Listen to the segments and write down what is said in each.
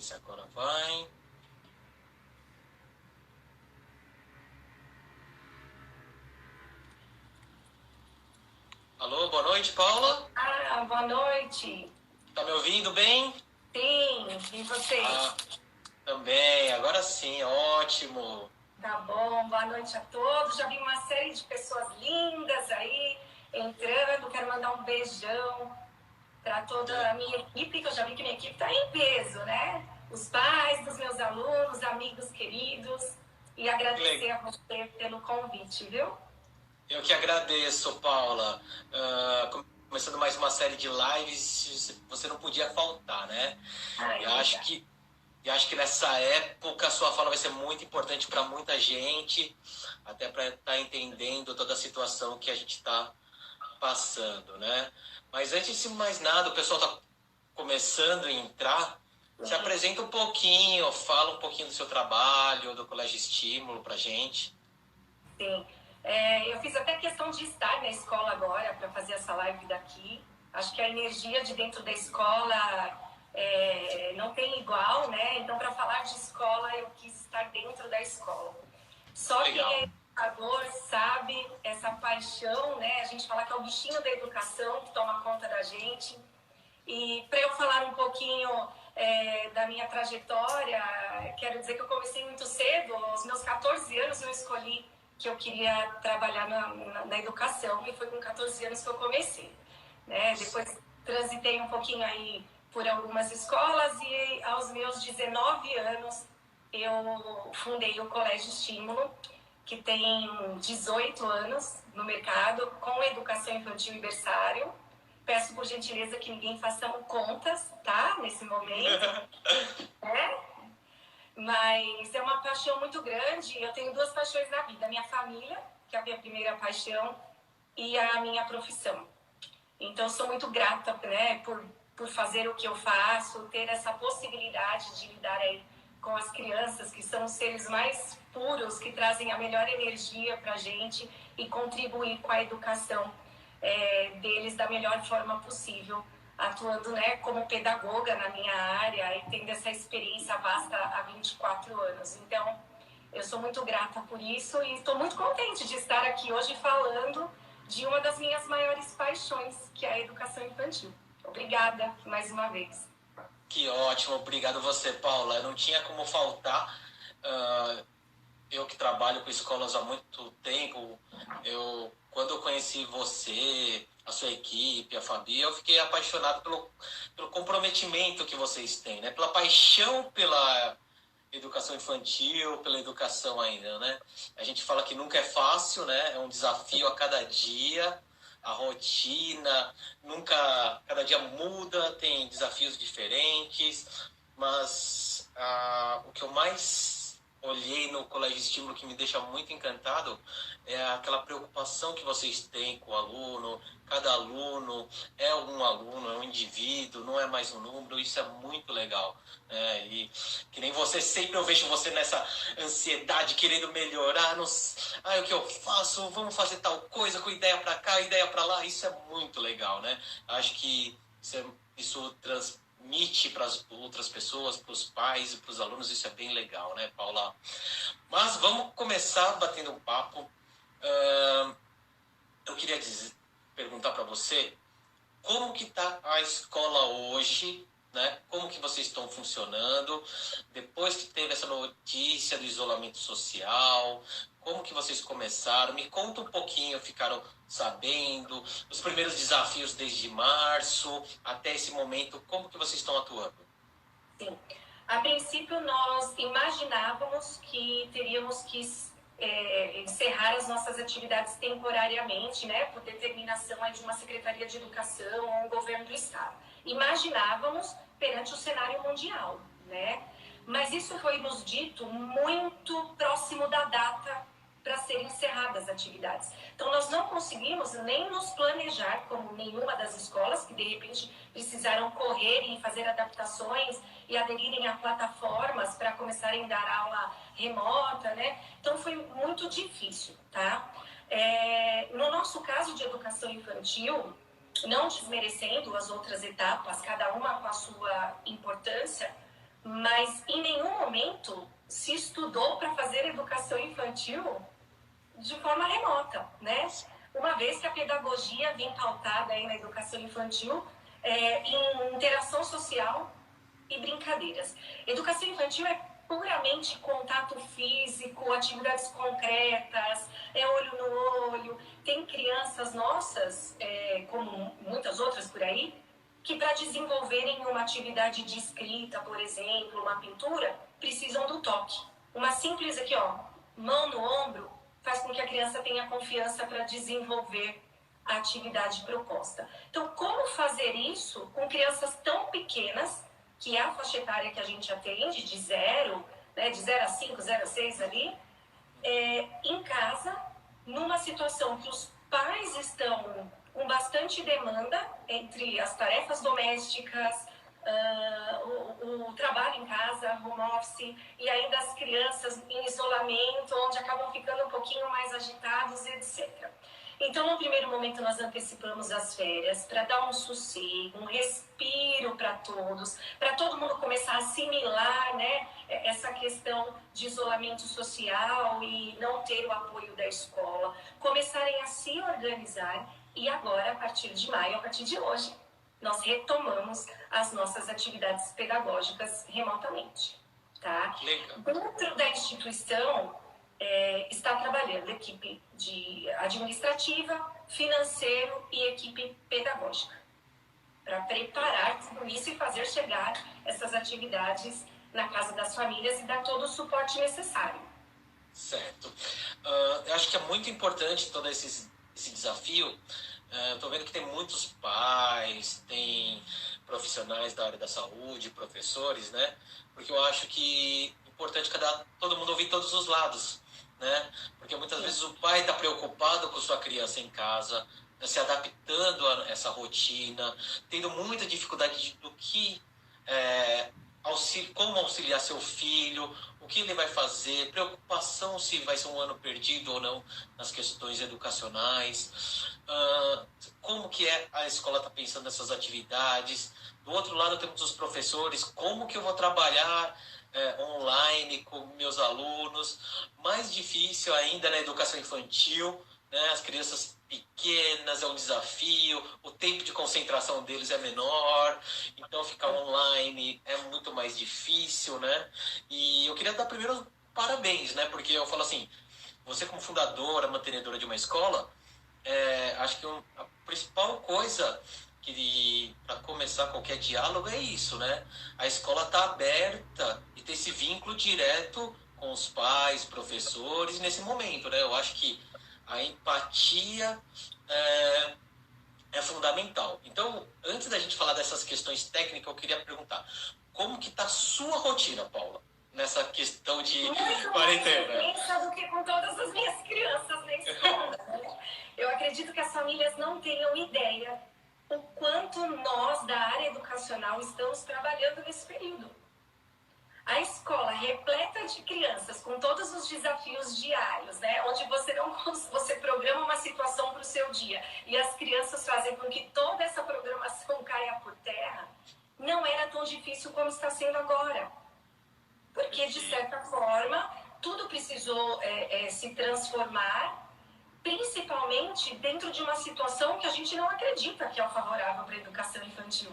se agora vai. Alô, boa noite, Paula. Boa noite. Tá me ouvindo bem? Sim, e você? Também, agora sim, ótimo. Tá bom, boa noite a todos. Já vi uma série de pessoas lindas aí entrando. Quero mandar um beijão para toda a minha equipe, que eu já vi que minha equipe está em peso, né? Os pais dos meus alunos, amigos queridos. E agradecer a você pelo convite, viu? Eu que agradeço, Paula. Começando mais uma série de lives, você não podia faltar, né? Eu acho que nessa época a sua fala vai ser muito importante para muita gente, até para estar entendendo toda a situação que a gente está passando, né? Mas antes de mais nada, o pessoal está começando a entrar. Se apresenta um pouquinho, fala um pouquinho do seu trabalho, do Colégio Estímulo para gente. Sim. Eu fiz até questão de estar na escola agora para fazer essa live daqui. Acho que a energia de dentro da escola não tem igual, né? Então, para falar de escola, eu quis estar dentro da escola. Só Legal. quem é educador sabe essa paixão, né? A gente fala que é o bichinho da educação que toma conta da gente. E para eu falar um pouquinho da minha trajetória, quero dizer que eu comecei muito cedo. Aos meus 14 anos eu escolhi que eu queria trabalhar na educação, e foi com 14 anos que eu comecei, né? Depois transitei um pouquinho aí por algumas escolas e aos meus 19 anos eu fundei o Colégio Estímulo, que tem 18 anos no mercado, com educação infantil e berçário. Peço por gentileza que ninguém faça contas, tá? Nesse momento. Mas é uma paixão muito grande. Eu tenho duas paixões na vida: a minha família, que é a minha primeira paixão, e a minha profissão. Então, sou muito grata, né, por fazer o que eu faço, ter essa possibilidade de lidar aí com as crianças, que são os seres mais puros, que trazem a melhor energia para a gente, e contribuir com a educação deles da melhor forma possível, atuando, né, como pedagoga na minha área e tendo essa experiência vasta há 24 anos. Então, eu sou muito grata por isso e estou muito contente de estar aqui hoje falando de uma das minhas maiores paixões, que é a educação infantil. Obrigada mais uma vez. Que ótimo, obrigado você, Paula. Não tinha como faltar. Eu que trabalho com escolas há muito tempo, quando eu conheci você, a sua equipe, a Fabi, eu fiquei apaixonado pelo comprometimento que vocês têm, né? Pela paixão pela educação infantil, pela educação ainda, né? A gente fala que nunca é fácil, né? É um desafio a cada dia, a rotina, cada dia muda, tem desafios diferentes, mas o que eu mais olhei no Colégio Estímulo que me deixa muito encantado é aquela preocupação que vocês têm com o aluno. Cada aluno é um aluno, é um indivíduo, não é mais um número. Isso é muito legal, né? E que nem você, sempre eu vejo você nessa ansiedade, querendo melhorar, o que eu faço, vamos fazer tal coisa, com ideia para cá, ideia para lá. Isso é muito legal, né? Acho que isso transmite para as outras pessoas, para os pais e para os alunos. Isso é bem legal, né, Paula? Mas vamos começar batendo um papo. Eu queria perguntar para você como que está a escola hoje, né? Como que vocês estão funcionando depois que teve essa notícia do isolamento social? Como que vocês começaram? Me conta um pouquinho, ficaram sabendo os primeiros desafios desde março até esse momento, como que vocês estão atuando? Sim. A princípio, nós imaginávamos que teríamos que encerrar as nossas atividades temporariamente, né, por determinação aí de uma Secretaria de Educação ou um governo do Estado. Imaginávamos perante o cenário mundial, né? Mas isso foi nos dito muito próximo da data para serem encerradas as atividades. Então, nós não conseguimos nem nos planejar, como nenhuma das escolas, que de repente precisaram correr e fazer adaptações e aderirem a plataformas para começarem a dar aula remota, né? Então, foi muito difícil, tá? No nosso caso de educação infantil, não desmerecendo as outras etapas, cada uma com a sua importância, mas em nenhum momento se estudou para fazer educação infantil de forma remota, né? Uma vez que a pedagogia vem pautada aí na educação infantil em interação social e brincadeiras. Educação infantil é puramente contato físico, atividades concretas, olho no olho. Tem crianças nossas, como muitas outras por aí, que para desenvolverem uma atividade de escrita, por exemplo, uma pintura, precisam do toque. Uma simples aqui, ó, mão no ombro, faz com que a criança tenha confiança para desenvolver a atividade proposta. Então, como fazer isso com crianças tão pequenas, que é a faixa etária que a gente atende, de 0, né, de 0 a 5, 0 a 6 ali, em casa, numa situação que os pais estão com bastante demanda entre as tarefas domésticas, o trabalho em casa, home office, e ainda as crianças em isolamento, onde acabam ficando um pouquinho mais agitados, etc. Então, no primeiro momento, nós antecipamos as férias para dar um sossego, um respiro para todos, para todo mundo começar a assimilar, né, essa questão de isolamento social e não ter o apoio da escola, começarem a se organizar. E agora, a partir de maio, a partir de hoje, nós retomamos as nossas atividades pedagógicas remotamente. Tá? Dentro da instituição, está trabalhando equipe de administrativa, financeiro e equipe pedagógica, para preparar tudo isso e fazer chegar essas atividades na casa das famílias e dar todo o suporte necessário. Certo. Eu acho que é muito importante todo esse desafio. Estou vendo que tem muitos pais, tem profissionais da área da saúde, professores, né? Porque eu acho que é importante todo mundo ouvir todos os lados, né? Porque muitas vezes o pai está preocupado com sua criança em casa, né? Se adaptando a essa rotina, tendo muita dificuldade do que como auxiliar seu filho, o que ele vai fazer, preocupação se vai ser um ano perdido ou não nas questões educacionais, como que a escola está pensando nessas atividades. Do outro lado temos os professores, como que eu vou trabalhar online com meus alunos. Mais difícil ainda na educação infantil, né? As crianças pequenas é um desafio, o tempo de concentração deles é menor, então ficar online é muito mais difícil, né? E eu queria dar primeiro parabéns, né? Porque eu falo assim, você como fundadora, mantenedora de uma escola, acho que a principal coisa que para começar qualquer diálogo é isso, né? A escola está aberta e ter esse vínculo direto com os pais, professores nesse momento, né? Eu acho que a empatia é fundamental. Então, antes da gente falar dessas questões técnicas, eu queria perguntar, como que está a sua rotina, Paula, nessa questão de quarentena? Muito intensa do que com todas as minhas crianças na escola. Eu acredito que as famílias não tenham ideia o quanto nós, da área educacional, estamos trabalhando nesse período. A escola repleta de crianças com todos os desafios diários, né? Onde você programa uma situação para o seu dia e as crianças fazem com que toda essa programação caia por terra, não era tão difícil como está sendo agora. Porque, de certa forma, tudo precisou se transformar, principalmente dentro de uma situação que a gente não acredita que é o favorável para a educação infantil,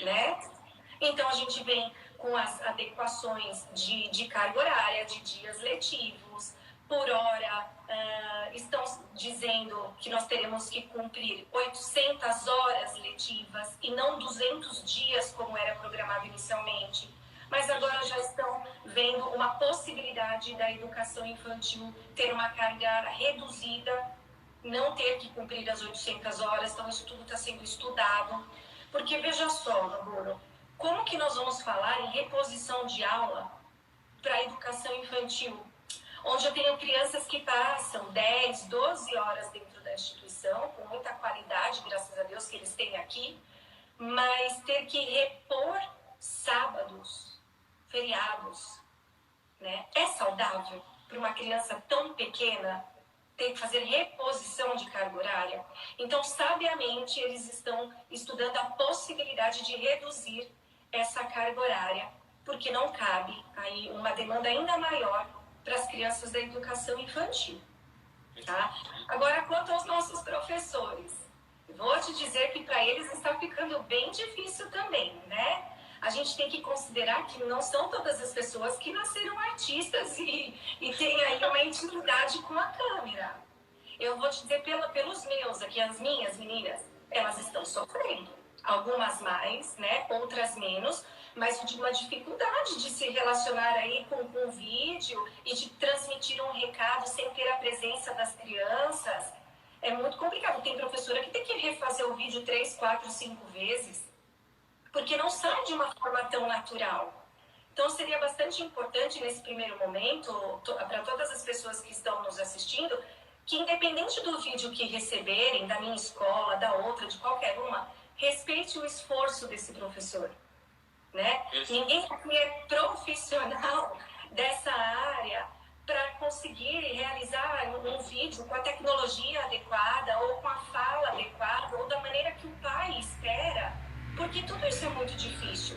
né? Então, a gente vem com as adequações de carga horária, de dias letivos. Por hora, estão dizendo que nós teremos que cumprir 800 horas letivas e não 200 dias, como era programado inicialmente. Mas agora já estão vendo uma possibilidade da educação infantil ter uma carga reduzida, não ter que cumprir as 800 horas. Então, isso tudo está sendo estudado. Porque, veja só, Bruno, como que nós vamos falar em reposição de aula para a educação infantil, onde eu tenho crianças que passam 10, 12 horas dentro da instituição, com muita qualidade, graças a Deus que eles têm aqui, mas ter que repor sábados, feriados, né? É saudável para uma criança tão pequena ter que fazer reposição de carga horária? Então, sabiamente, eles estão estudando a possibilidade de reduzir essa carga horária porque não cabe aí uma demanda ainda maior para as crianças da educação infantil. Tá? Agora, quanto aos nossos professores, vou te dizer que para eles está ficando bem difícil também, né? A gente tem que considerar que não são todas as pessoas que nasceram artistas e têm aí uma intimidade com a câmera. Eu vou te dizer pelos meus aqui, as minhas meninas, elas estão sofrendo. Algumas mais, né? Outras menos, mas de uma dificuldade de se relacionar aí com o vídeo e de transmitir um recado sem ter a presença das crianças. É muito complicado. Tem professora que tem que refazer o vídeo 3, 4, 5 vezes, porque não sai de uma forma tão natural. Então, seria bastante importante nesse primeiro momento, para todas as pessoas que estão nos assistindo, que independente do vídeo que receberem, da minha escola, da outra, de qualquer uma, respeite o esforço desse professor. Né? Ninguém aqui é profissional dessa área para conseguir realizar um vídeo com a tecnologia adequada ou com a fala adequada ou da maneira que o pai espera, porque tudo isso é muito difícil.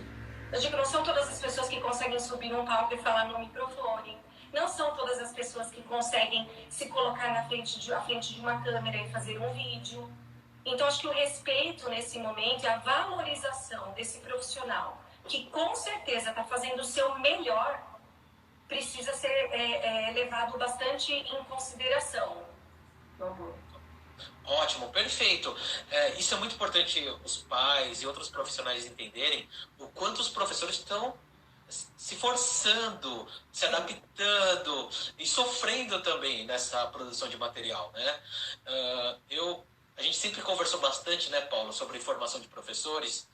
Eu digo, não são todas as pessoas que conseguem subir num palco e falar no microfone, não são todas as pessoas que conseguem se colocar à frente de uma câmera e fazer um vídeo. Então, acho que o respeito nesse momento e a valorização desse profissional, que com certeza está fazendo o seu melhor, precisa ser levado bastante em consideração. Ótimo, perfeito. Isso é muito importante os pais e outros profissionais entenderem o quanto os professores estão se forçando, se adaptando e sofrendo também nessa produção de material, né? A gente sempre conversou bastante, né, Paulo, sobre formação de professores,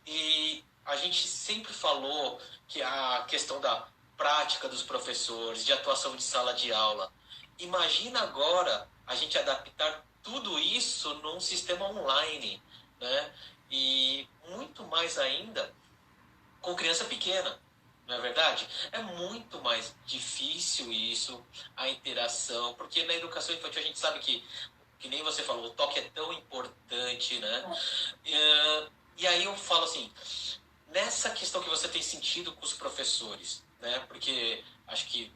e a gente sempre falou que a questão da prática dos professores, de atuação de sala de aula. Imagina agora a gente adaptar tudo isso num sistema online, né? E muito mais ainda com criança pequena, não é verdade? É muito mais difícil isso, a interação, porque na educação infantil a gente sabe que nem você falou, o toque é tão importante, né? E aí eu falo assim, nessa questão que você tem sentido com os professores, né? Porque acho que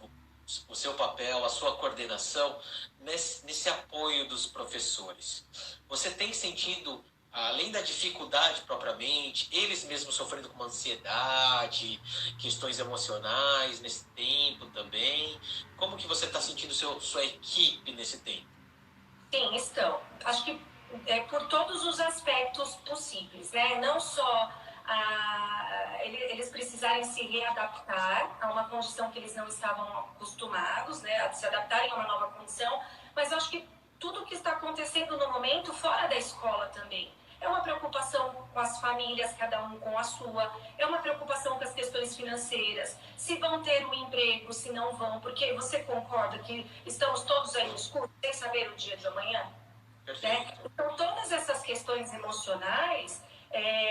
o seu papel, a sua coordenação, nesse apoio dos professores, você tem sentido, além da dificuldade propriamente, eles mesmos sofrendo com uma ansiedade, questões emocionais nesse tempo também? Como que você está sentindo sua equipe nesse tempo? Sim, estão. Acho que por todos os aspectos possíveis, né? Não só eles precisarem se readaptar a uma condição que eles não estavam acostumados, né? A se adaptarem a uma nova condição, mas acho que tudo o que está acontecendo no momento fora da escola também. É uma preocupação com as famílias, cada um com a sua. É uma preocupação com as questões financeiras. Se vão ter um emprego, se não vão. Porque você concorda que estamos todos aí no escuro, sem saber o dia de amanhã? Né? Então, todas essas questões emocionais,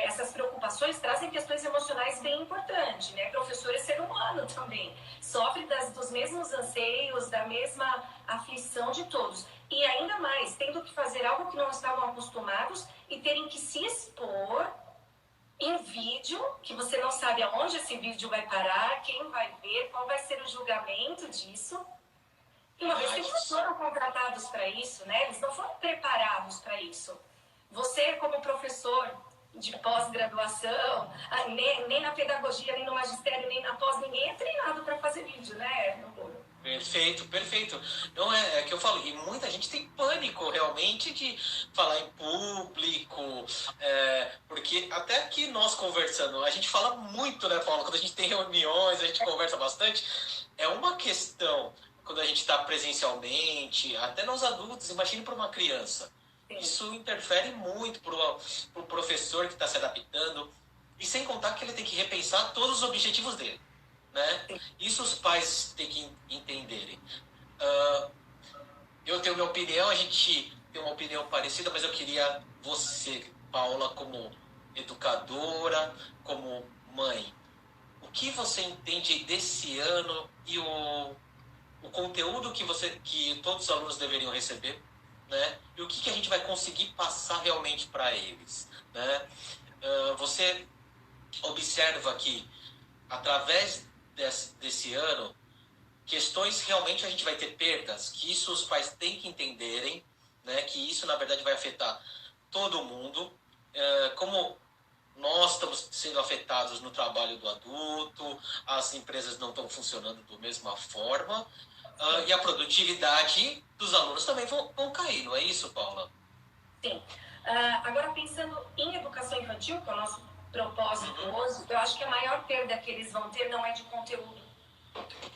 essas preocupações trazem questões emocionais bem importantes. Né? Professor é ser humano também. Sofre dos mesmos anseios, da mesma aflição de todos. E ainda mais, tendo que fazer algo que não estavam acostumados e terem que se expor em vídeo, que você não sabe aonde esse vídeo vai parar, quem vai ver, qual vai ser o julgamento disso. E uma vez que eles não foram contratados para isso, né? Eles não foram preparados para isso. Você, como professor de pós-graduação, nem na pedagogia, nem no magistério, nem na pós, ninguém é treinado para fazer vídeo, né? Perfeito, perfeito. Não é que eu falo, e muita gente tem pânico realmente de falar em público, porque até aqui nós conversando, a gente fala muito, né, Paulo? Quando a gente tem reuniões, a gente conversa bastante, é uma questão quando a gente está presencialmente, até nós adultos, imagine para uma criança. Isso interfere muito para o professor que está se adaptando, e sem contar que ele tem que repensar todos os objetivos dele. Né? Isso os pais têm que entenderem. Eu tenho minha opinião, a gente tem uma opinião parecida, mas eu queria você, Paula, como educadora, como mãe, o que você entende desse ano e o conteúdo que todos os alunos deveriam receber, né? E o que a gente vai conseguir passar realmente para eles, né? Você observa que através desse ano, questões realmente a gente vai ter perdas, que isso os pais têm que entenderem, né, que isso na verdade vai afetar todo mundo, como nós estamos sendo afetados no trabalho do adulto, as empresas não estão funcionando da mesma forma, e a produtividade dos alunos também vão cair, não é isso, Paula? Sim. Agora, pensando em educação infantil, que é o nosso propósito hoje, eu acho que a maior perda que eles vão ter não é de conteúdo,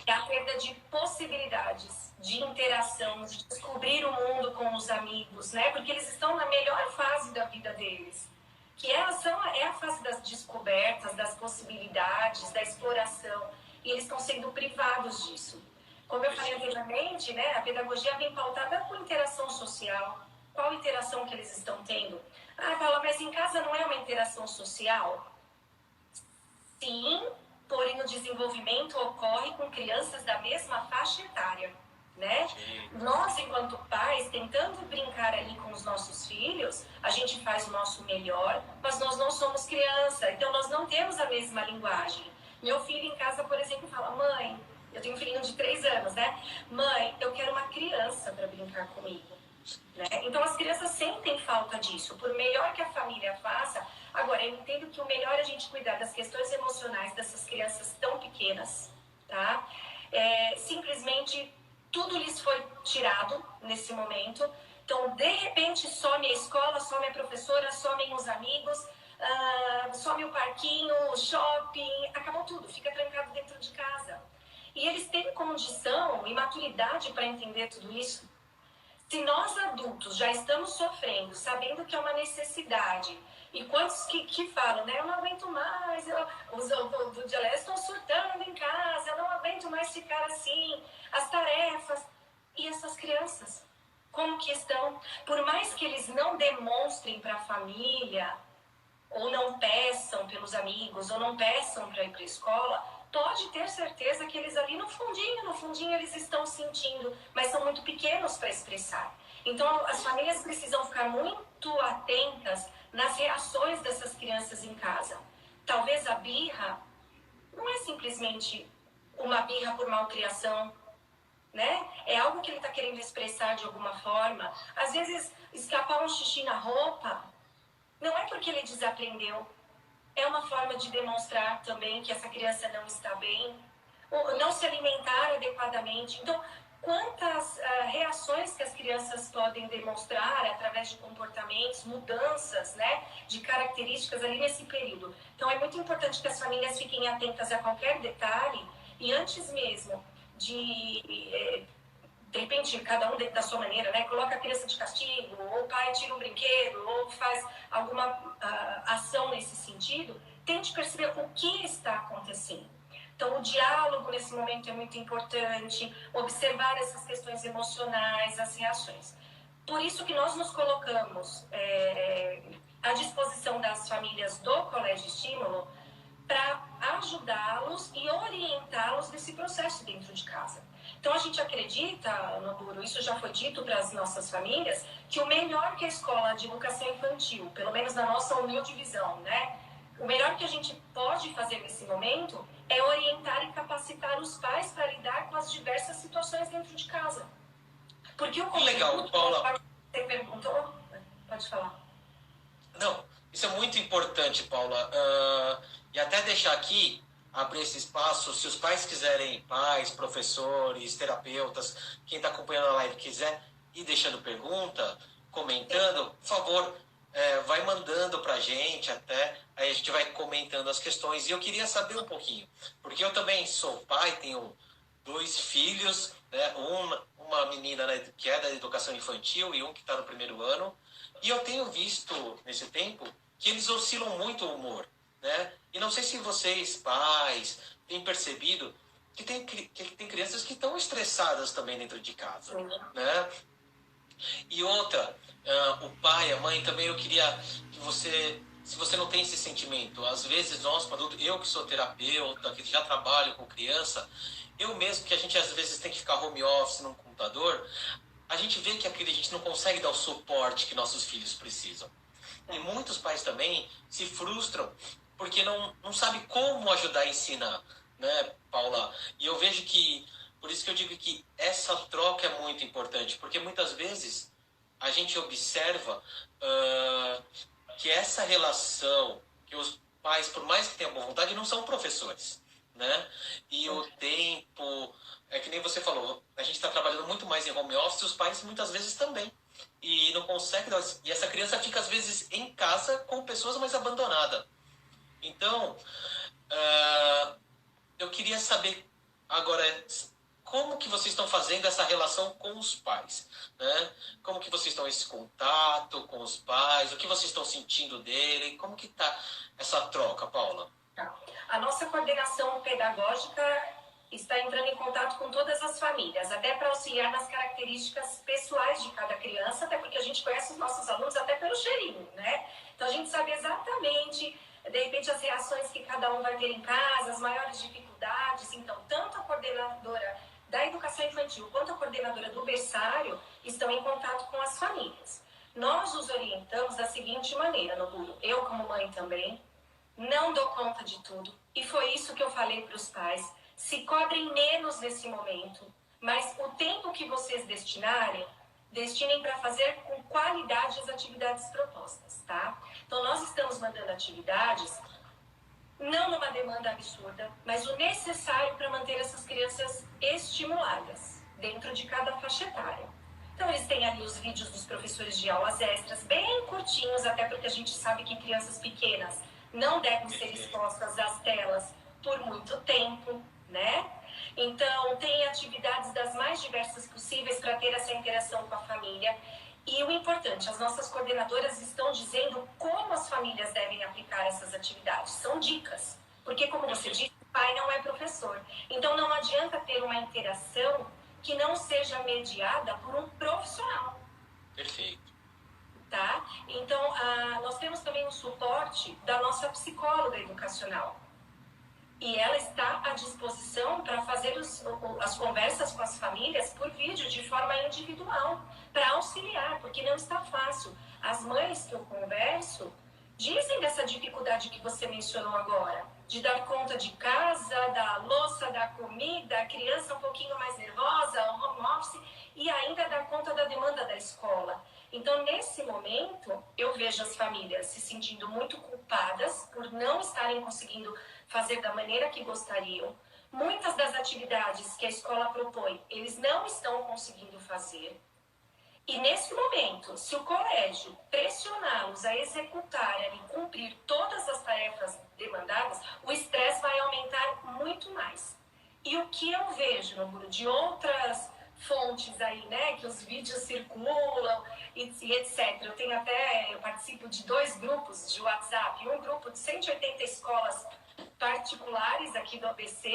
é a perda de possibilidades, de interação, de descobrir o mundo com os amigos, né? Porque eles estão na melhor fase da vida deles, que é a fase das descobertas, das possibilidades, da exploração, e eles estão sendo privados disso. Como eu falei anteriormente, né, a pedagogia vem pautada por interação social. Qual interação que eles estão tendo? Paula, mas em casa não é uma interação social? Sim, porém o desenvolvimento ocorre com crianças da mesma faixa etária, né? Nós, enquanto pais, tentando brincar ali com os nossos filhos, a gente faz o nosso melhor, mas nós não somos criança, então nós não temos a mesma linguagem. Meu filho em casa, por exemplo, fala: mãe, eu tenho um filhinho de 3 anos, né? Mãe, eu quero uma criança para brincar comigo. Né? Então as crianças sentem falta disso, por melhor que a família faça. Agora, eu entendo que o melhor é a gente cuidar das questões emocionais dessas crianças tão pequenas, tá? Simplesmente tudo lhes foi tirado nesse momento. Então, de repente, some a escola, some a professora, somem os amigos, some o parquinho, o shopping, acabou tudo, fica trancado dentro de casa. E eles têm condição e maturidade para entender tudo isso? Se nós adultos já estamos sofrendo, sabendo que é uma necessidade, e quantos que falam, né? Eu não aguento mais, os do dialeto estão surtando em casa, eu não aguento mais ficar assim, as tarefas. E essas crianças, como que estão? Por mais que eles não demonstrem para a família, ou não peçam pelos amigos, ou não peçam para ir para a escola, pode ter certeza que eles ali no fundinho eles estão sentindo, mas são muito pequenos para expressar. Então as famílias precisam ficar muito atentas nas reações dessas crianças em casa. Talvez a birra não é simplesmente uma birra por malcriação, né? É algo que ele está querendo expressar de alguma forma. Às vezes escapar um xixi na roupa não é porque ele desaprendeu. É uma forma de demonstrar também que essa criança não está bem, ou não se alimentar adequadamente. Então, quantas reações que as crianças podem demonstrar através de comportamentos, mudanças, né, de características ali nesse período. Então, é muito importante que as famílias fiquem atentas a qualquer detalhe e antes mesmo de repente, cada um da sua maneira, né? Coloca a criança de castigo, ou o pai tira um brinquedo, ou faz alguma ação nesse sentido, tente perceber o que está acontecendo. Então, o diálogo nesse momento é muito importante, observar essas questões emocionais, as reações. Por isso que nós nos colocamos à disposição das famílias do Colégio Estímulo para ajudá-los e orientá-los nesse processo dentro de casa. Então, a gente acredita, Noburo, isso já foi dito para as nossas famílias, que o melhor que a escola de educação infantil, pelo menos na nossa humilde visão, né? O melhor que a gente pode fazer nesse momento é orientar e capacitar os pais para lidar com as diversas situações dentro de casa. Porque o conteúdo... Legal, Paula. Você perguntou? Pode falar. Não, isso é muito importante, Paula. E até deixar aqui, abrir esse espaço, se os pais quiserem, pais, professores, terapeutas, quem está acompanhando a live quiser ir deixando pergunta, comentando, por favor, vai mandando para a gente até, aí a gente vai comentando as questões. E eu queria saber um pouquinho, porque eu também sou pai, tenho 2 filhos, né, uma menina, né, que é da educação infantil e um que está no 1º ano, e eu tenho visto nesse tempo que eles oscilam muito o humor, né? E não sei se vocês, pais, têm percebido que tem crianças que estão estressadas também dentro de casa, né? E outra, o pai, a mãe também, eu queria que você, se você não tem esse sentimento, às vezes nós, adultos, eu que sou terapeuta, que já trabalho com criança, eu mesmo que a gente às vezes tem que ficar home office num computador, a gente vê que a gente não consegue dar o suporte que nossos filhos precisam. E muitos pais também se frustram porque não sabe como ajudar a ensinar, né, Paula? E eu vejo que, por isso que eu digo que essa troca é muito importante, porque muitas vezes a gente observa uh, que essa relação, que os pais, por mais que tenham boa vontade, não são professores, né? E o tempo, é que nem você falou, a gente está trabalhando muito mais em home office, os pais muitas vezes também. E não consegue, e essa criança fica às vezes em casa com pessoas mais abandonadas. Então, eu queria saber agora como que vocês estão fazendo essa relação com os pais, né? Como que vocês estão esse contato com os pais, o que vocês estão sentindo dele, como que tá essa troca, Paula? A nossa coordenação pedagógica está entrando em contato com todas as famílias, até para auxiliar nas características pessoais de cada criança, até porque a gente conhece os nossos alunos até pelo cheirinho, né? Então a gente sabe exatamente, de repente, as reações que cada um vai ter em casa, as maiores dificuldades. Então, tanto a coordenadora da educação infantil quanto a coordenadora do berçário estão em contato com as famílias. Nós os orientamos da seguinte maneira, Noburo, eu como mãe também, não dou conta de tudo. E foi isso que eu falei para os pais. Se cobrem menos nesse momento, mas o tempo que vocês destinarem, destinem para fazer com qualidade as atividades propostas, tá? Então, nós estamos mandando atividades, não numa demanda absurda, mas o necessário para manter essas crianças estimuladas dentro de cada faixa etária. Então, eles têm ali os vídeos dos professores de aulas extras, bem curtinhos, até porque a gente sabe que crianças pequenas não devem ser expostas às telas por muito tempo, né? Então, tem atividades das mais diversas possíveis para ter essa interação com a família. E o importante, as nossas coordenadoras estão dizendo como as famílias devem aplicar essas atividades. São dicas. Porque, como você disse, o pai não é professor. Então, não adianta ter uma interação que não seja mediada por um profissional. Perfeito. Tá? Então, nós temos também o suporte da nossa psicóloga educacional. E ela está à disposição para fazer as conversas com as famílias por vídeo, de forma individual, para auxiliar, porque não está fácil. As mães que eu converso dizem dessa dificuldade que você mencionou agora, de dar conta de casa, da louça, da comida, a criança um pouquinho mais nervosa, o home office, e ainda dar conta da demanda da escola. Então, nesse momento, eu vejo as famílias se sentindo muito culpadas por não estarem conseguindo fazer da maneira que gostariam. Muitas das atividades que a escola propõe, eles não estão conseguindo fazer. E nesse momento, se o colégio pressioná-los a executarem e cumprir todas as tarefas demandadas, o estresse vai aumentar muito mais. E o que eu vejo, no de outras fontes aí, né, que os vídeos circulam e etc. Eu participo de 2 grupos de WhatsApp, um grupo de 180 escolas particulares aqui do ABC,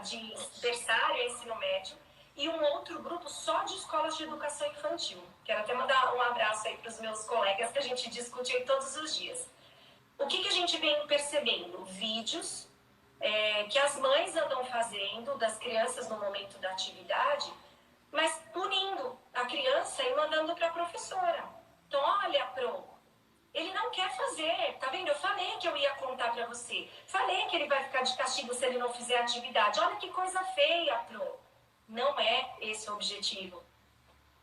de berçário e ensino médio, e um outro grupo só de escolas de educação infantil. Quero até mandar um abraço aí para os meus colegas, que a gente discute aí todos os dias. O que a gente vem percebendo? Vídeos que as mães andam fazendo das crianças no momento da atividade, mas punindo a criança e mandando para a professora. Então, olha, ele não quer fazer, tá vendo? Eu falei que eu ia contar para você. Falei que ele vai ficar de castigo se ele não fizer a atividade. Olha que coisa feia, Não é esse o objetivo.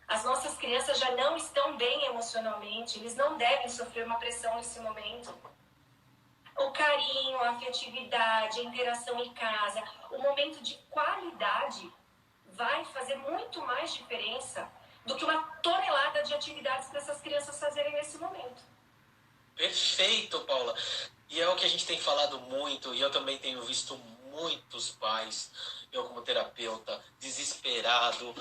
As nossas crianças já não estão bem emocionalmente, eles não devem sofrer uma pressão nesse momento. O carinho, a afetividade, a interação em casa, o momento de qualidade vai fazer muito mais diferença do que uma tonelada de atividades para essas crianças fazerem nesse momento. Perfeito, Paula. E é o que a gente tem falado muito, e eu também tenho visto muitos pais, eu como terapeuta, desesperado,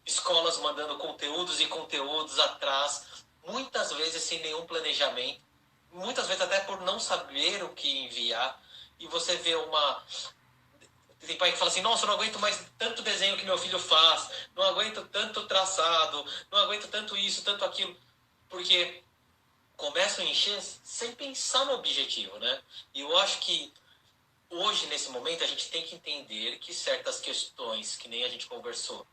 escolas mandando conteúdos e conteúdos atrás, muitas vezes sem nenhum planejamento, muitas vezes até por não saber o que enviar, e você vê tem pai que fala assim, nossa, eu não aguento mais tanto desenho que meu filho faz, não aguento tanto traçado, não aguento tanto isso, tanto aquilo, porque começam a encher sem pensar no objetivo, né? E eu acho que hoje, nesse momento, a gente tem que entender que certas questões, que nem a gente conversou,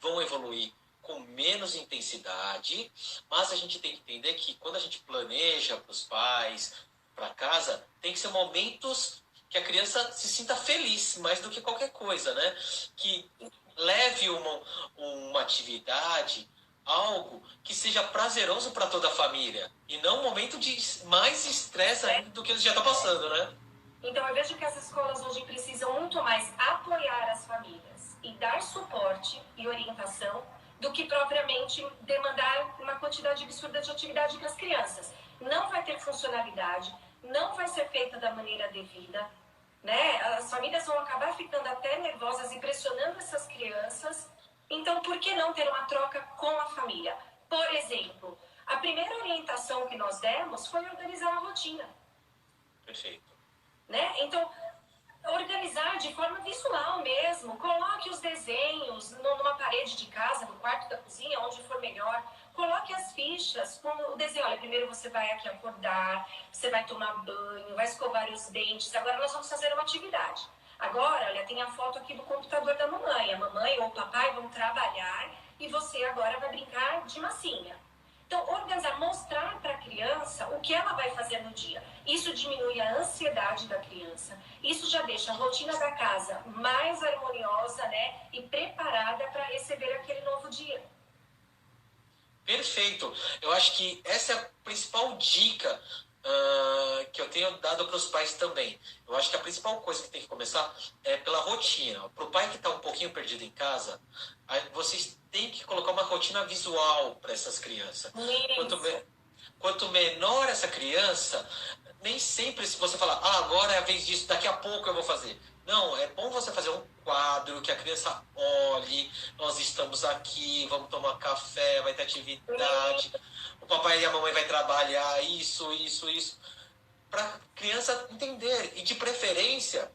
vão evoluir com menos intensidade, mas a gente tem que entender que quando a gente planeja para os pais, para casa tem que ser momentos que a criança se sinta feliz, mais do que qualquer coisa, né? Que leve uma atividade, algo que seja prazeroso para toda a família. E não um momento de mais estresse ainda do que eles já estão passando, né? Então, eu vejo que as escolas hoje precisam muito mais apoiar as famílias e dar suporte e orientação do que propriamente demandar uma quantidade absurda de atividade para as crianças. Não vai ter funcionalidade, não vai ser feita da maneira devida, né? As famílias vão acabar ficando até nervosas e pressionando essas crianças. Então, por que não ter uma troca com a família? Por exemplo, a primeira orientação que nós demos foi organizar a rotina. Perfeito. Né? Então, organizar de forma visual mesmo. Coloque os desenhos numa parede de casa, no quarto da cozinha, onde for melhor. Coloque as fichas com o desenho. Olha, primeiro você vai aqui acordar, você vai tomar banho, vai escovar os dentes. Agora nós vamos fazer uma atividade. Agora, olha, tem a foto aqui do computador da mamãe. A mamãe ou o papai vão trabalhar e você agora vai brincar de massinha. Então, organizar, mostrar para a criança o que ela vai fazer no dia. Isso diminui a ansiedade da criança. Isso já deixa a rotina da casa mais harmoniosa, né? E preparada para receber aquele novo dia. Perfeito. Eu acho que essa é a principal dica que eu tenho dado para os pais também. Eu acho que a principal coisa que tem que começar é pela rotina. Para o pai que está um pouquinho perdido em casa, vocês têm que colocar uma rotina visual para essas crianças. Quanto menor essa criança, nem sempre se você falar, agora é a vez disso, daqui a pouco eu vou fazer. Não, é bom você fazer um quadro que a criança olhe, nós estamos aqui, vamos tomar café, vai ter atividade, o papai e a mamãe vai trabalhar isso, para a criança entender. E de preferência,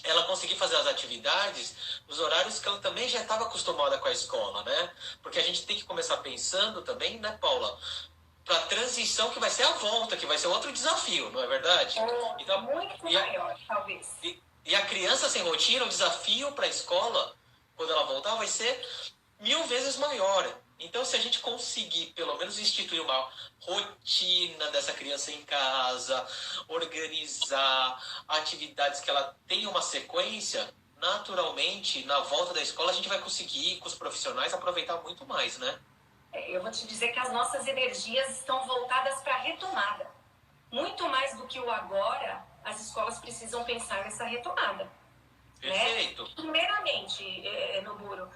ela conseguir fazer as atividades nos horários que ela também já estava acostumada com a escola, né? Porque a gente tem que começar pensando também, né, Paula? Para a transição que vai ser a volta, que vai ser outro desafio, não é verdade? Então, muito maior, talvez. E a criança sem rotina, o desafio para a escola, quando ela voltar, vai ser 1000 vezes maior. Então, se a gente conseguir, pelo menos, instituir uma rotina dessa criança em casa, organizar atividades que ela tenha uma sequência, naturalmente, na volta da escola, a gente vai conseguir, com os profissionais, aproveitar muito mais, né? Eu vou te dizer que as nossas energias estão voltadas para a retomada. Muito mais do que o agora, as escolas precisam pensar nessa retomada. Perfeito. Né? Primeiramente, Noburo,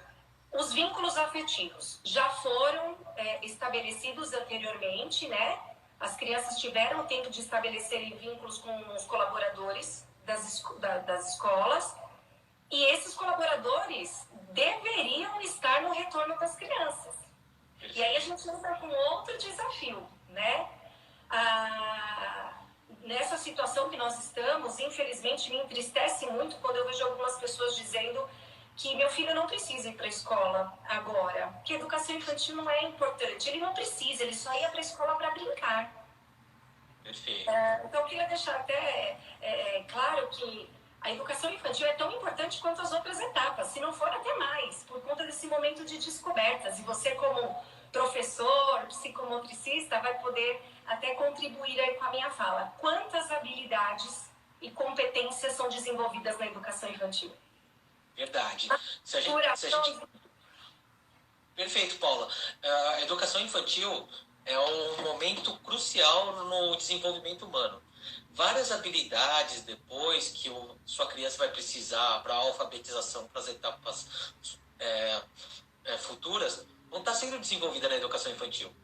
os vínculos afetivos já foram estabelecidos anteriormente, né? As crianças tiveram tempo de estabelecerem vínculos com os colaboradores das escolas e esses colaboradores deveriam estar no retorno das crianças. E aí a gente entra com outro desafio, né? Nessa situação que nós estamos, infelizmente, me entristece muito quando eu vejo algumas pessoas dizendo que meu filho não precisa ir para a escola agora, que educação infantil não é importante. Ele não precisa, ele só ia para a escola para brincar. Perfeito. Então, eu queria deixar até claro que a educação infantil é tão importante quanto as outras etapas, se não for até mais, por conta desse momento de descobertas. E você, como professor, psicomotricista, vai poder até contribuir aí com a minha fala. Quantas habilidades e competências são desenvolvidas na educação infantil? Verdade. Perfeito, Paula. A educação infantil é um momento crucial no desenvolvimento humano. Várias habilidades depois que sua criança vai precisar para a alfabetização, para as etapas futuras, vão estar sendo desenvolvidas na educação infantil.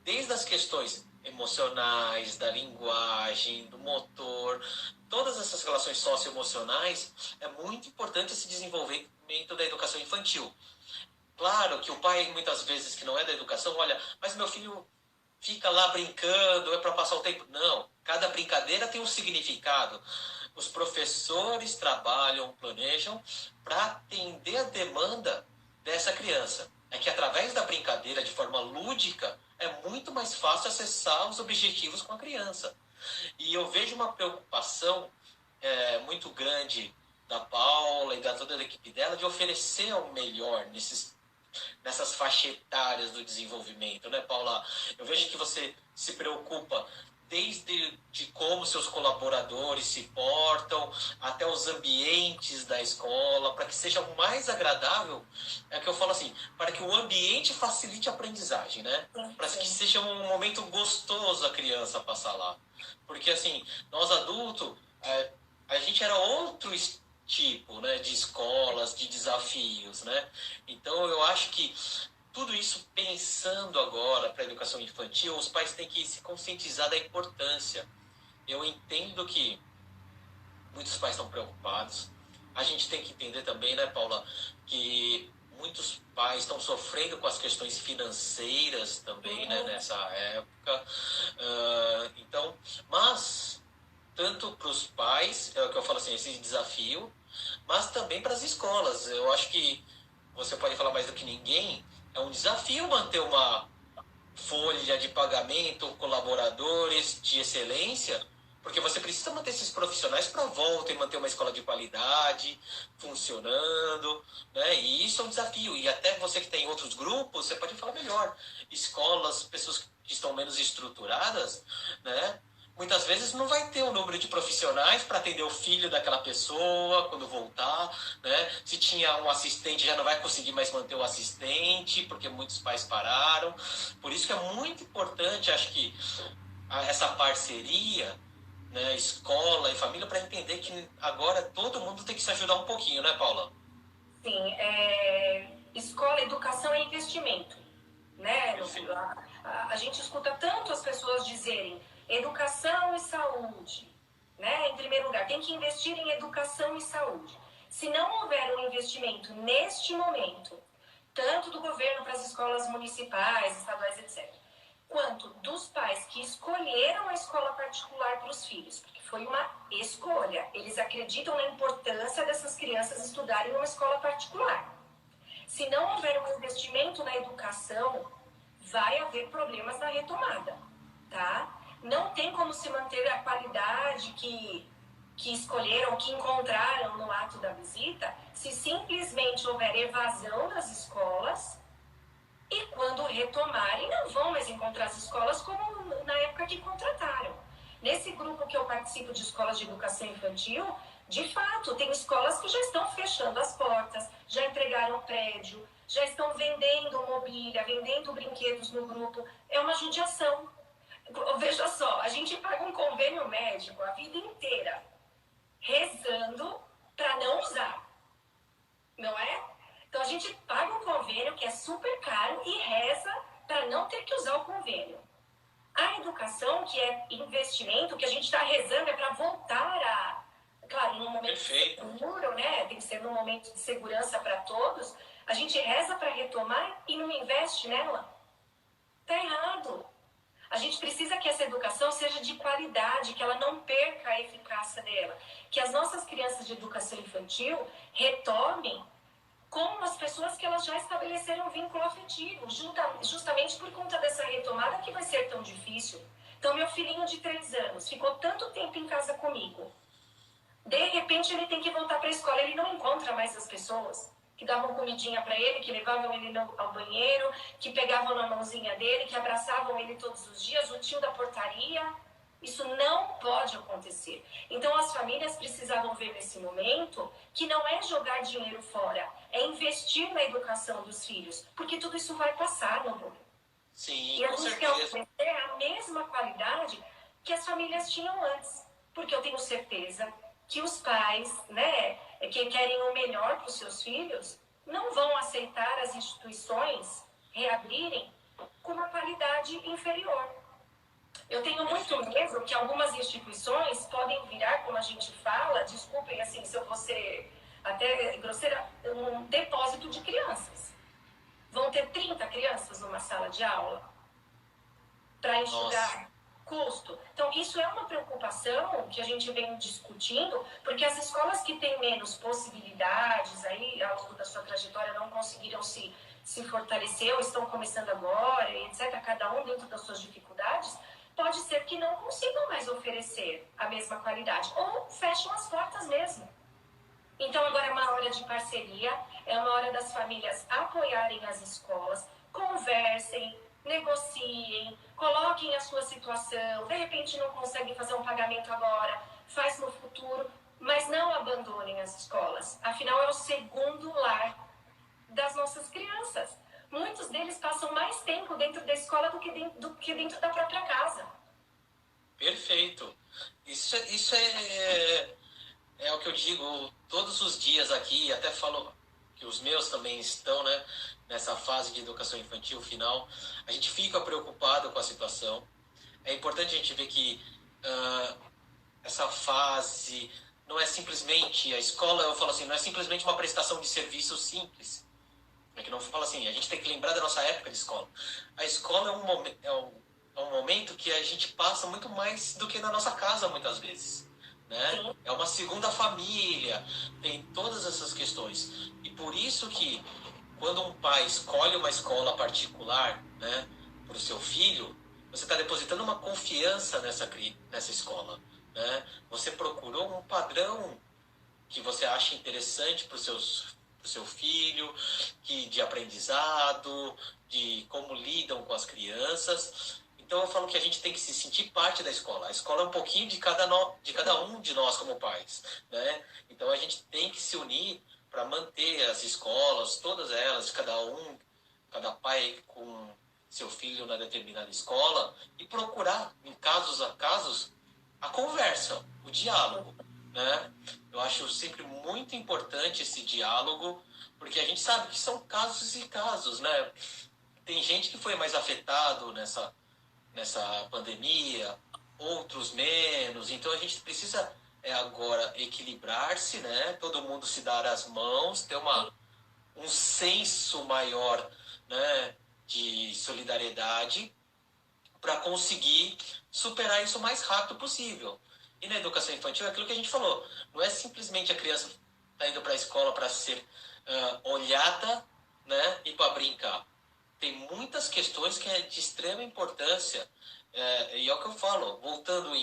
Desde as questões emocionais, da linguagem, do motor, todas essas relações socioemocionais, é muito importante esse desenvolvimento da educação infantil. Claro que o pai, muitas vezes, que não é da educação, olha, mas meu filho fica lá brincando, é para passar o tempo. Não, cada brincadeira tem um significado. Os professores trabalham, planejam para atender a demanda dessa criança. É que através da brincadeira, de forma lúdica, é muito mais fácil acessar os objetivos com a criança. E eu vejo uma preocupação muito grande da Paula e da toda a equipe dela de oferecer o melhor nessas faixas etárias do desenvolvimento, né, Paula? Eu vejo que você se preocupa desde de como seus colaboradores se portam, até os ambientes da escola, para que seja o mais agradável, é que eu falo assim, para que o ambiente facilite a aprendizagem, né? Para que seja um momento gostoso a criança passar lá. Porque assim, nós adultos, a gente era outro tipo, né, de escolas, de desafios, né? Então eu acho que tudo isso pensando agora para a educação infantil, os pais têm que se conscientizar da importância. Eu entendo que muitos pais estão preocupados. A gente tem que entender também, né, Paula, que muitos pais estão sofrendo com as questões financeiras também, né, nessa época. Então, mas tanto para os pais, é o que eu falo assim, esse desafio, mas também para as escolas. Eu acho que você pode falar mais do que ninguém, é um desafio manter uma folha de pagamento, colaboradores de excelência, porque você precisa manter esses profissionais para volta e manter uma escola de qualidade funcionando, né? E isso é um desafio. E até você que tem outros grupos, você pode falar melhor. Escolas, pessoas que estão menos estruturadas, né? Muitas vezes não vai ter o número de profissionais para atender o filho daquela pessoa quando voltar, né? Se tinha um assistente, já não vai conseguir mais manter o assistente, porque muitos pais pararam. Por isso que é muito importante, acho que, essa parceria, né, escola e família, para entender que agora todo mundo tem que se ajudar um pouquinho, né, Paula? Sim, escola, educação é investimento, né? A gente escuta tanto as pessoas dizerem educação e saúde, né? Em primeiro lugar, tem que investir em educação e saúde. Se não houver um investimento neste momento, tanto do governo para as escolas municipais, estaduais, etc., quanto dos pais que escolheram a escola particular para os filhos, porque foi uma escolha. Eles acreditam na importância dessas crianças estudarem numa escola particular. Se não houver um investimento na educação, vai haver problemas na retomada, tá? Não tem como se manter a qualidade que escolheram, que encontraram no ato da visita, se simplesmente houver evasão das escolas e quando retomarem não vão mais encontrar as escolas como na época que contrataram. Nesse grupo que eu participo de escolas de educação infantil, de fato, tem escolas que já estão fechando as portas, já entregaram prédio, já estão vendendo mobília, vendendo brinquedos no grupo. É uma judiação. Veja só, a gente paga um convênio médico a vida inteira, rezando para não usar, não é? Então a gente paga um convênio que é super caro e reza para não ter que usar o convênio. A educação, que é investimento, que a gente está rezando, é para voltar a... Claro, num momento seguro, né? Tem que ser num momento de segurança para todos. A gente reza para retomar e não investe nela. Está errado. A gente precisa que essa educação seja de qualidade, que ela não perca a eficácia dela. Que as nossas crianças de educação infantil retomem com as pessoas que elas já estabeleceram vínculo afetivo, justamente por conta dessa retomada que vai ser tão difícil. Então, meu filhinho de 3 anos ficou tanto tempo em casa comigo. De repente, ele tem que voltar para a escola. Ele não encontra mais as pessoas que davam comidinha para ele, que levavam ele ao banheiro, que pegavam na mãozinha dele, que abraçavam ele todos os dias, o tio da portaria. Isso não pode acontecer. Então, as famílias precisavam ver nesse momento que não é jogar dinheiro fora, é investir na educação dos filhos, porque tudo isso vai passar, não vou. Sim, e a gente quer oferecer a mesma qualidade que as famílias tinham antes, porque eu tenho certeza que os pais, né, que querem o melhor para os seus filhos, não vão aceitar as instituições reabrirem com uma qualidade inferior. Eu tenho muito medo que algumas instituições podem virar, como a gente fala, desculpem assim se eu vou ser até grosseira, um depósito de crianças. Vão ter 30 crianças numa sala de aula para enxugar custo. Então, isso é uma preocupação que a gente vem discutindo, porque as escolas que têm menos possibilidades, aí, ao longo da sua trajetória, não conseguiram se fortalecer ou estão começando agora, etc., cada um dentro das suas dificuldades, pode ser que não consigam mais oferecer a mesma qualidade, ou fecham as portas mesmo. Então, agora é uma hora de parceria, é uma hora das famílias apoiarem as escolas, conversem, negociem, coloquem a sua situação, de repente não conseguem fazer um pagamento agora, faz no futuro, mas não abandonem as escolas. Afinal, é o segundo lar das nossas crianças. Muitos deles passam mais tempo dentro da escola do que dentro da própria casa. Perfeito. Isso é o que eu digo todos os dias aqui, até falo que os meus também estão, né, nessa fase de educação infantil final. A gente fica preocupado com a situação. É importante a gente ver que essa fase não é simplesmente a escola, eu falo assim, não é simplesmente uma prestação de serviço simples. É que não fala assim, a gente tem que lembrar da nossa época de escola. A escola é um momento que a gente passa muito mais do que na nossa casa, muitas vezes. Né? É uma segunda família, tem todas essas questões. E por isso que, quando um pai escolhe uma escola particular, né, para o seu filho, você está depositando uma confiança nessa escola. Né? Você procurou um padrão que você acha interessante para o seu filho, de aprendizado, de como lidam com as crianças. Então eu falo que a gente tem que se sentir parte da escola. A escola é um pouquinho de de cada um de nós como pais, né? Então a gente tem que se unir para manter as escolas, todas elas, cada pai com seu filho na determinada escola e procurar, em casos a casos, a conversa, o diálogo, né? Eu acho sempre muito importante esse diálogo, porque a gente sabe que são casos e casos, né? Tem gente que foi mais afetado nessa pandemia, outros menos. Então a gente precisa agora equilibrar-se, né? Todo mundo se dar as mãos, ter um senso maior, né, de solidariedade para conseguir superar isso o mais rápido possível. E na educação infantil é aquilo que a gente falou. Não é simplesmente a criança tá indo para a escola para ser olhada, né, e para brincar. Tem muitas questões que é de extrema importância. E é o que eu falo, voltando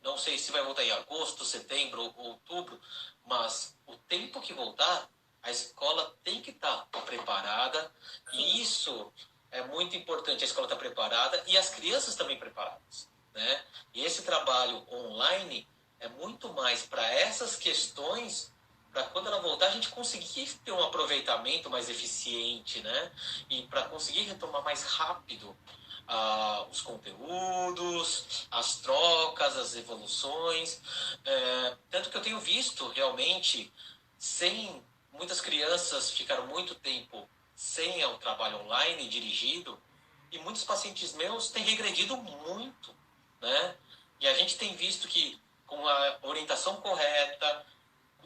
não sei se vai voltar em agosto, setembro ou outubro, mas o tempo que voltar, a escola tem que estar preparada. E isso é muito importante, a escola estar preparada e as crianças também preparadas. Né? E esse trabalho online é muito mais para essas questões, para quando ela voltar a gente conseguir ter um aproveitamento mais eficiente, né? E para conseguir retomar mais rápido os conteúdos, as trocas, as evoluções. Tanto que eu tenho visto realmente, sem muitas crianças ficaram muito tempo sem o trabalho online dirigido, e muitos pacientes meus têm regredido muito, né? E a gente tem visto que com a orientação correta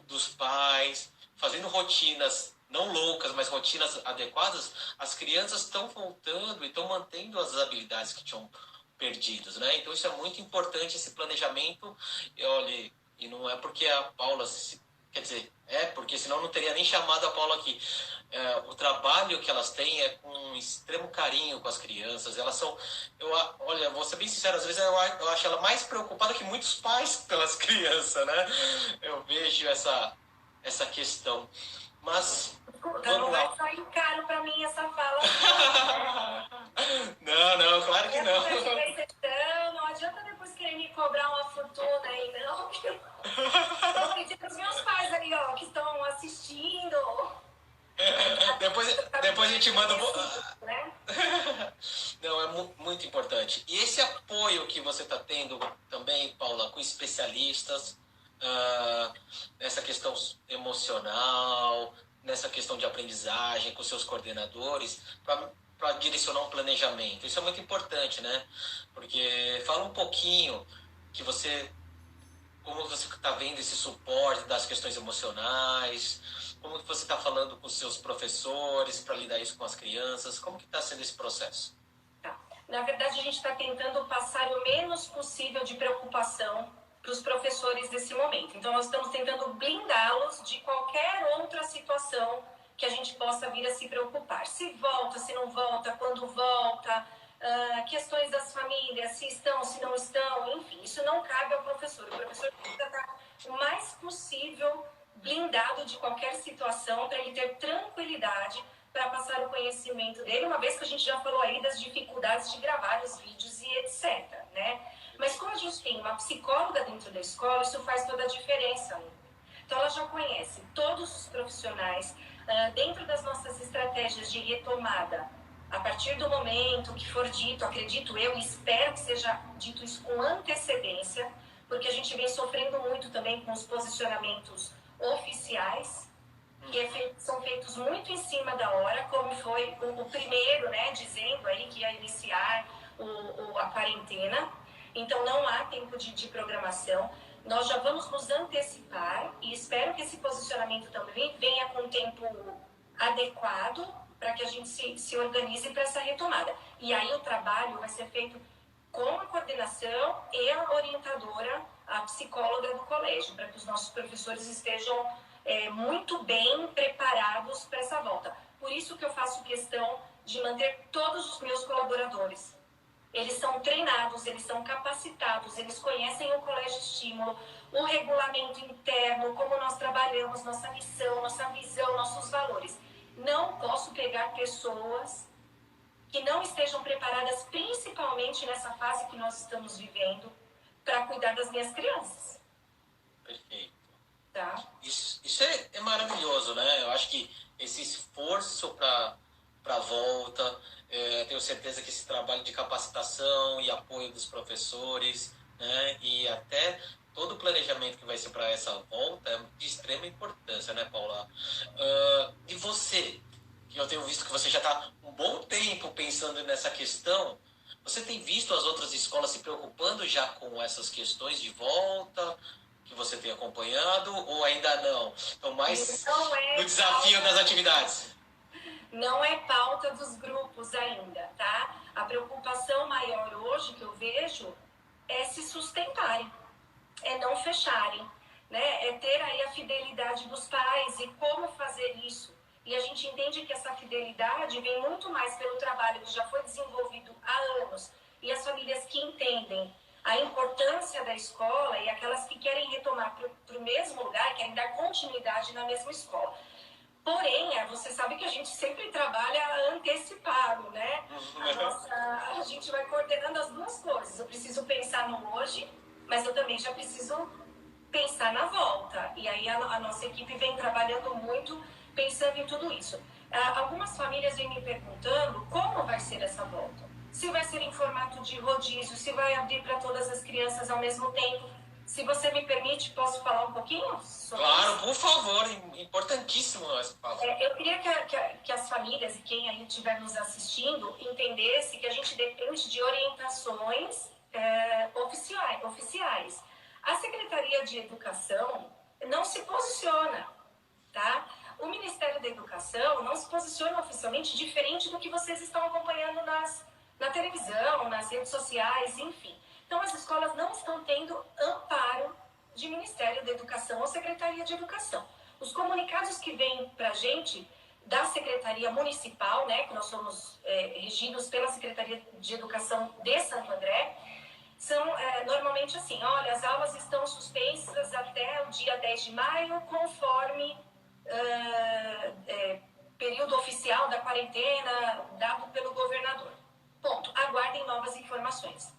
dos pais, fazendo rotinas não loucas, mas rotinas adequadas, as crianças estão voltando e estão mantendo as habilidades que tinham perdidos, né? Então isso é muito importante, esse planejamento. E olha, e não é porque a Paula, quer dizer, porque senão não teria nem chamado a Paula aqui. O trabalho que elas têm é com extremo carinho com as crianças. Elas são, olha, vou ser bem sincero, às vezes eu acho ela mais preocupada que muitos pais pelas crianças, né? Eu vejo essa questão. Mas não vai sair caro pra mim essa fala. Não, claro que não. Não adianta depois querer me cobrar uma fortuna aí, não. Eu vou pedir pros meus pais ali, ó, que estão assistindo. Depois a gente manda. Né? Não, é muito importante. E esse apoio que você está tendo também, Paula, com especialistas, nessa questão emocional, nessa questão de aprendizagem, com seus coordenadores, para direcionar um planejamento. Isso é muito importante, né? Porque fala um pouquinho como você está vendo esse suporte das questões emocionais, como que você está falando com os seus professores para lidar isso com as crianças, como que está sendo esse processo? Na verdade, a gente está tentando passar o menos possível de preocupação para os professores desse momento. Então, nós estamos tentando blindá-los de qualquer outra situação que a gente possa vir a se preocupar. Se volta, se não volta, quando volta, questões das famílias, se estão, se não estão, enfim, isso não cabe ao professor. O professor precisa estar o mais possível blindado de qualquer situação para ele ter tranquilidade para passar o conhecimento dele, uma vez que a gente já falou aí das dificuldades de gravar os vídeos e etc, né? Mas como a gente tem uma psicóloga dentro da escola, isso faz toda a diferença. Então, ela já conhece todos os profissionais dentro das nossas estratégias de retomada. A partir do momento que for dito, acredito eu, e espero que seja dito isso com antecedência, porque a gente vem sofrendo muito também com os posicionamentos oficiais, que são feitos muito em cima da hora, como foi o primeiro, né, dizendo aí que ia iniciar a quarentena. Então, não há tempo de programação. Nós já vamos nos antecipar e espero que esse posicionamento também venha com tempo adequado para que a gente se organize para essa retomada. E aí o trabalho vai ser feito com a coordenação e a orientadora, a psicóloga do colégio, para que os nossos professores estejam muito bem preparados para essa volta. Por isso que eu faço questão de manter todos os meus colaboradores. Eles são treinados, eles são capacitados, eles conhecem o Colégio Estímulo, o regulamento interno, como nós trabalhamos, nossa missão, nossa visão, nossos valores. Não posso pegar pessoas que não estejam preparadas, principalmente nessa fase que nós estamos vivendo, para cuidar das minhas crianças. Perfeito. Tá? Isso é maravilhoso, né? Eu acho que esse esforço para a volta, tenho certeza que esse trabalho de capacitação e apoio dos professores, né? E até todo o planejamento que vai ser para essa volta é de extrema importância, né, Paula? E você, que eu tenho visto que você já está um bom tempo pensando nessa questão, você tem visto as outras escolas se preocupando já com essas questões de volta, que você tem acompanhado, ou ainda não? Estão mais no desafio das atividades? Não é pauta dos grupos ainda, tá? A preocupação maior hoje que eu vejo é se sustentarem, é não fecharem, né? É ter aí a fidelidade dos pais e como fazer isso. E a gente entende que essa fidelidade vem muito mais pelo trabalho que já foi desenvolvido há anos e as famílias que entendem a importância da escola e aquelas que querem retomar para o mesmo lugar, querem dar continuidade na mesma escola. Porém, você sabe que a gente sempre trabalha antecipado, né? A gente vai coordenando as duas coisas. Eu preciso pensar no hoje, mas eu também já preciso pensar na volta. E aí a nossa equipe vem trabalhando muito pensando em tudo isso. Algumas famílias vêm me perguntando como vai ser essa volta. Se vai ser em formato de rodízio, se vai abrir para todas as crianças ao mesmo tempo. Se você me permite, posso falar um pouquinho sobre Claro, isso? por favor, importantíssimo essa fala. Eu queria que as famílias e quem aí estiver nos assistindo entendesse que a gente depende de orientações oficiais. A Secretaria de Educação não se posiciona, tá? O Ministério da Educação não se posiciona oficialmente diferente do que vocês estão acompanhando na televisão, nas redes sociais, enfim. Então, as escolas não estão tendo amparo de Ministério da Educação ou Secretaria de Educação. Os comunicados que vêm para a gente da Secretaria Municipal, né, que nós somos regidos pela Secretaria de Educação de Santo André, são normalmente assim: olha, as aulas estão suspensas até o dia 10 de maio, conforme período oficial da quarentena dado pelo governador. Ponto. Aguardem novas informações.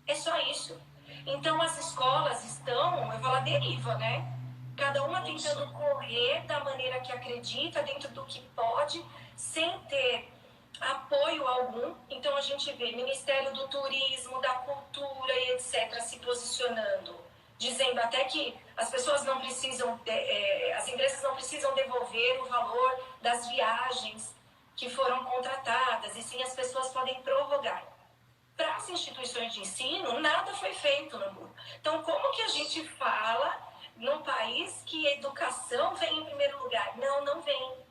É só isso. Então, as escolas estão, eu falo, à deriva, né? Cada uma tentando correr da maneira que acredita, dentro do que pode, sem ter apoio algum. Então, a gente vê Ministério do Turismo, da Cultura e etc. se posicionando, dizendo até que as pessoas não precisam, as empresas não precisam devolver o valor das viagens que foram contratadas, e sim as pessoas podem prorrogar. Para as instituições de ensino, nada foi feito no mundo. Então, como que a gente fala num país que a educação vem em primeiro lugar? Não, não vem.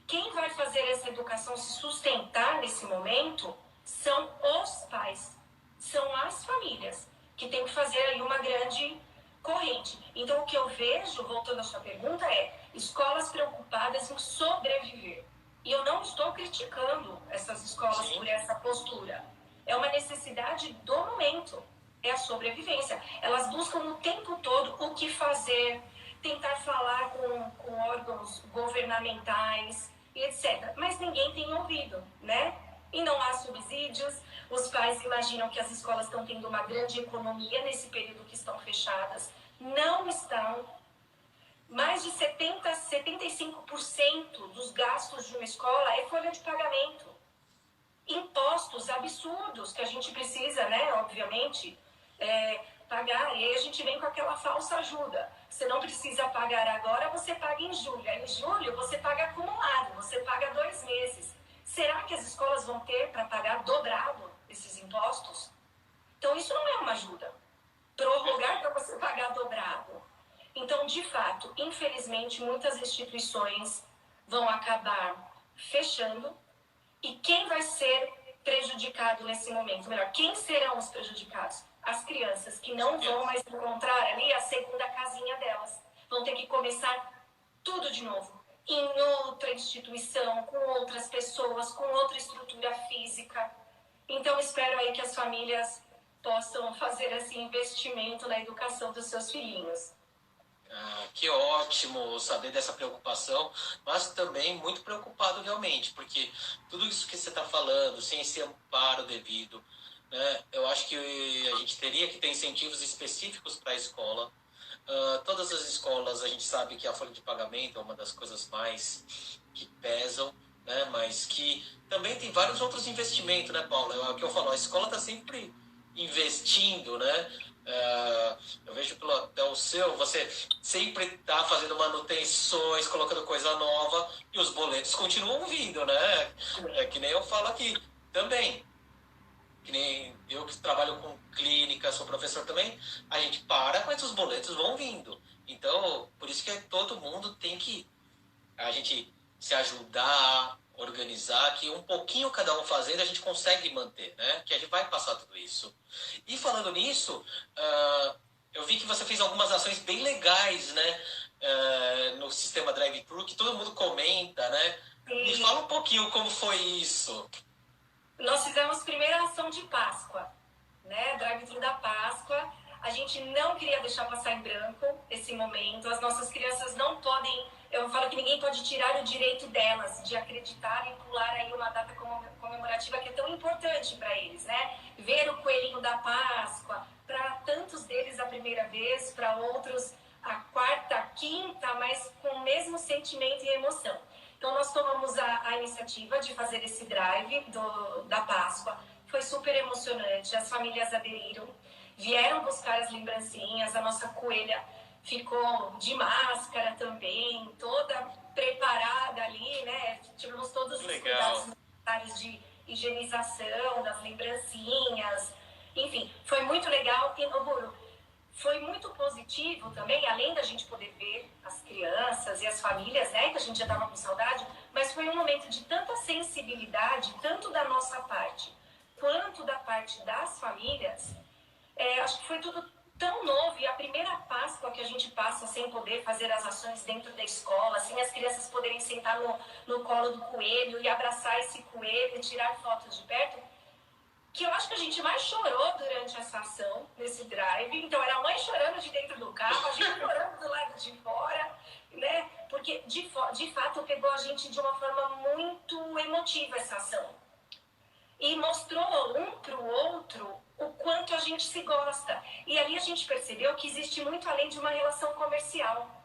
Quem vai fazer essa educação se sustentar nesse momento são os pais, são as famílias, que tem que fazer aí uma grande corrente. Então, o que eu vejo, voltando à sua pergunta, é escolas preocupadas em sobreviver. E eu não estou criticando essas escolas por essa postura. É uma necessidade do momento, é a sobrevivência. Elas buscam o tempo todo o que fazer, tentar falar com órgãos governamentais e etc. Mas ninguém resolvido, né? E não há subsídios, os pais imaginam que as escolas estão tendo uma grande economia nesse período que estão fechadas. Não estão. Mais de 75% dos gastos de uma escola é folha de pagamento. Impostos absurdos que a gente precisa, né, obviamente, pagar. E aí a gente vem com aquela falsa ajuda. Você não precisa pagar agora, você paga em julho. Aí em julho você paga acumulado, você paga 2 meses. Será que as escolas vão ter para pagar dobrado esses impostos? Então isso não é uma ajuda. Prorrogar para você pagar dobrado. Então, de fato, infelizmente, muitas instituições vão acabar fechando. E quem vai ser prejudicado nesse momento? Melhor, quem serão os prejudicados? As crianças que não vão mais encontrar ali a segunda casinha delas. Vão ter que começar tudo de novo. Em outra instituição, com outras pessoas, com outra estrutura física. Então, espero aí que as famílias possam fazer esse investimento na educação dos seus filhinhos. Que ótimo saber dessa preocupação, mas também muito preocupado realmente, porque tudo isso que você está falando, sem esse amparo devido, né, eu acho que a gente teria que ter incentivos específicos para a escola. Todas as escolas, a gente sabe que a folha de pagamento é uma das coisas mais que pesam, né, mas que também tem vários outros investimentos, né, Paula? É o que eu falo, a escola está sempre investindo, né? Eu vejo até o seu, você sempre está fazendo manutenções, colocando coisa nova e os boletos continuam vindo, né? É que nem eu falo aqui também, que nem eu que trabalho com clínica, sou professor também, a gente para, mas os boletos vão vindo. Então, por isso que todo mundo tem que a gente se ajudar, organizar, que um pouquinho cada um fazendo a gente consegue manter, né? Que a gente vai passar tudo isso. E falando nisso, eu vi que você fez algumas ações bem legais, né? No sistema drive-thru, que todo mundo comenta, né? Sim. Me fala um pouquinho como foi isso. Nós fizemos primeira ação de Páscoa, né? Drive-thru da Páscoa. A gente não queria deixar passar em branco esse momento. As nossas crianças não podem... Eu falo que ninguém pode tirar o direito delas de acreditar e pular aí uma data comemorativa que é tão importante para eles, né? Ver o coelhinho da Páscoa, para tantos deles a primeira vez, para outros a quarta, a quinta, mas com o mesmo sentimento e emoção. Então nós tomamos a iniciativa de fazer esse drive da Páscoa. Foi super emocionante, as famílias aderiram, vieram buscar as lembrancinhas, a nossa coelha ficou de máscara também, toda preparada ali, né? Tivemos todos os cuidados necessários de higienização das lembrancinhas. Enfim, foi muito legal. E, Noburo, foi muito positivo também, além da gente poder ver as crianças e as famílias, né? Que a gente já estava com saudade, mas foi um momento de tanta sensibilidade, tanto da nossa parte, quanto da parte das famílias. Acho que foi tudo tão novo, e a primeira Páscoa que a gente passa sem poder fazer as ações dentro da escola, sem as crianças poderem sentar no colo do coelho e abraçar esse coelho e tirar fotos de perto, que eu acho que a gente mais chorou durante essa ação, nesse drive. Então era a mãe chorando de dentro do carro, a gente chorando do lado de fora, né? Porque de fato pegou a gente de uma forma muito emotiva essa ação. E mostrou um para o outro o quanto a gente se gosta. E ali a gente percebeu que existe muito além de uma relação comercial.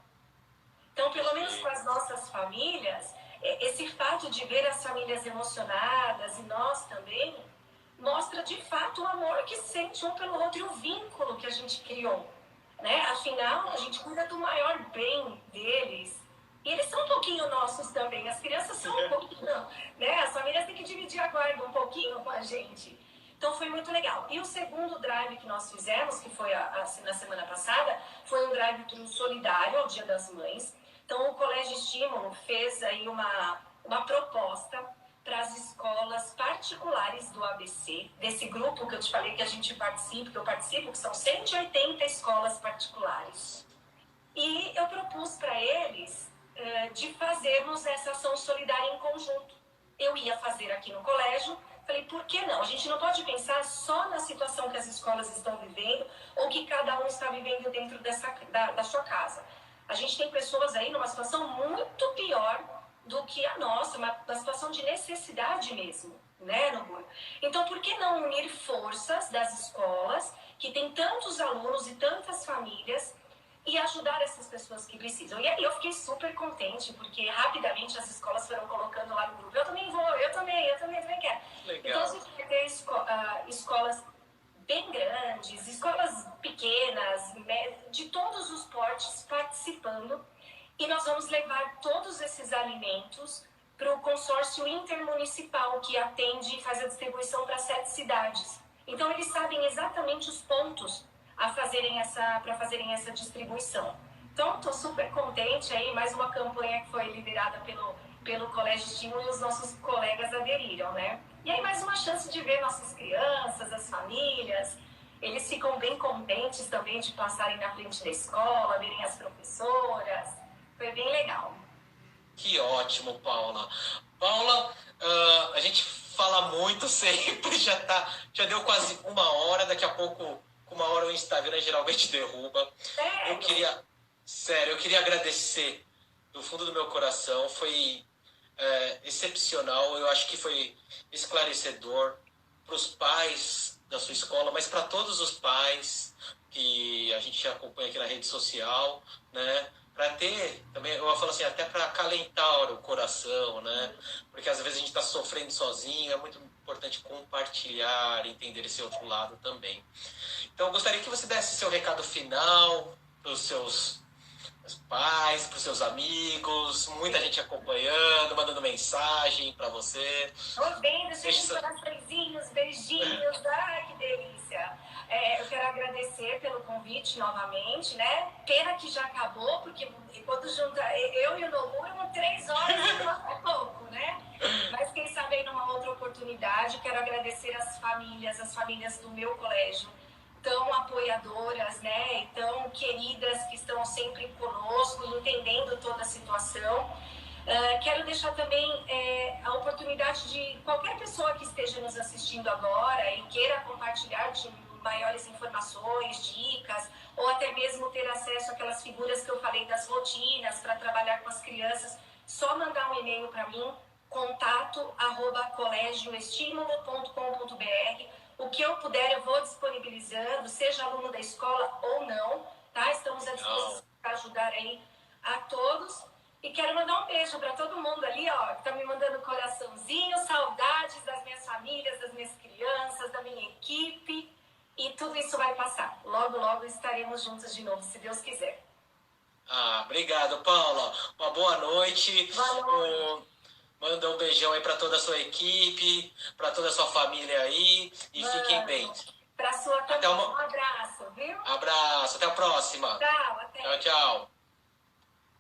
Então, pelo menos com as nossas famílias, esse fato de ver as famílias emocionadas, e nós também, mostra de fato o amor que sente um pelo outro e o vínculo que a gente criou, né? Afinal, a gente cuida do maior bem deles. E eles são um pouquinho nossos também. As crianças são um pouquinho, né? As famílias têm que dividir a guarda um pouquinho com a gente. Então foi muito legal. E o segundo drive que nós fizemos, que foi na semana passada, foi um drive-thru solidário ao Dia das Mães. Então o Colégio Estímulo fez aí uma proposta para as escolas particulares do ABC, desse grupo que eu te falei que a gente participa, que eu participo, que são 180 escolas particulares. E eu propus para eles de fazermos essa ação solidária em conjunto. Eu ia fazer aqui no colégio, falei, por que não? A gente não pode pensar só na situação que as escolas estão vivendo ou que cada um está vivendo dentro da sua casa. A gente tem pessoas aí numa situação muito pior do que a nossa, uma situação de necessidade mesmo, né, Nogura? Então, por que não unir forças das escolas, que tem tantos alunos e tantas famílias, e ajudar essas pessoas que precisam? E aí eu fiquei super contente, porque rapidamente as escolas foram colocando lá no grupo, eu também vou, eu também quero. Legal. Então, a gente vai ter escolas bem grandes, escolas pequenas, de todos os portes participando, e nós vamos levar todos esses alimentos para o consórcio intermunicipal, que atende e faz a distribuição para 7 cidades. Então, eles sabem exatamente os pontos para fazerem essa distribuição. Então, estou super contente aí, mais uma campanha que foi liderada pelo Colégio Estímulo, e os nossos colegas aderiram, né? E aí, mais uma chance de ver nossas crianças, as famílias. Eles ficam bem contentes também de passarem na frente da escola, verem as professoras. Foi bem legal. Que ótimo, Paula. Paula, a gente fala muito sempre, já deu quase 1 hora, daqui a pouco, com 1 hora o Instagram geralmente derruba. Sério? Eu queria agradecer do fundo do meu coração, foi excepcional, eu acho que foi esclarecedor para os pais da sua escola, mas para todos os pais que a gente acompanha aqui na rede social, né? Para ter, também, eu falo assim, até para acalentar o coração, né? Porque às vezes a gente está sofrendo sozinho, é muito importante compartilhar, entender esse outro lado também. Então, eu gostaria que você desse seu recado final para os seus pais, para os seus amigos, muita gente acompanhando, mandando mensagem para você. Tô vendo, cheio de coraçõezinhos, beijinhos, ai que delícia. Eu quero agradecer pelo convite novamente, né? Pena que já acabou, porque quando junta eu e o Nomura, 3 horas é pouco, né? Mas quem sabe aí numa outra oportunidade, quero agradecer as famílias do meu colégio, tão apoiadoras, né, e tão queridas, que estão sempre conosco, entendendo toda a situação. Quero deixar também a oportunidade de qualquer pessoa que esteja nos assistindo agora e queira compartilhar de maiores informações, dicas, ou até mesmo ter acesso àquelas figuras que eu falei das rotinas para trabalhar com as crianças, só mandar um e-mail para mim, contato@colégioestimulo.com.br. O que eu puder, eu vou disponibilizando, seja aluno da escola ou não, tá? Estamos à disposição para ajudar aí a todos. E quero mandar um beijo para todo mundo ali, ó, que tá me mandando coraçãozinho, saudades das minhas famílias, das minhas crianças, da minha equipe. E tudo isso vai passar. Logo, logo estaremos juntos de novo, se Deus quiser. Obrigado, Paula. Uma boa noite. Boa noite. Manda um beijão aí para toda a sua equipe, para toda a sua família aí, e fiquem bem. Para sua também. Um abraço, viu? Abraço, até a próxima. Tchau, até. Tchau, tchau.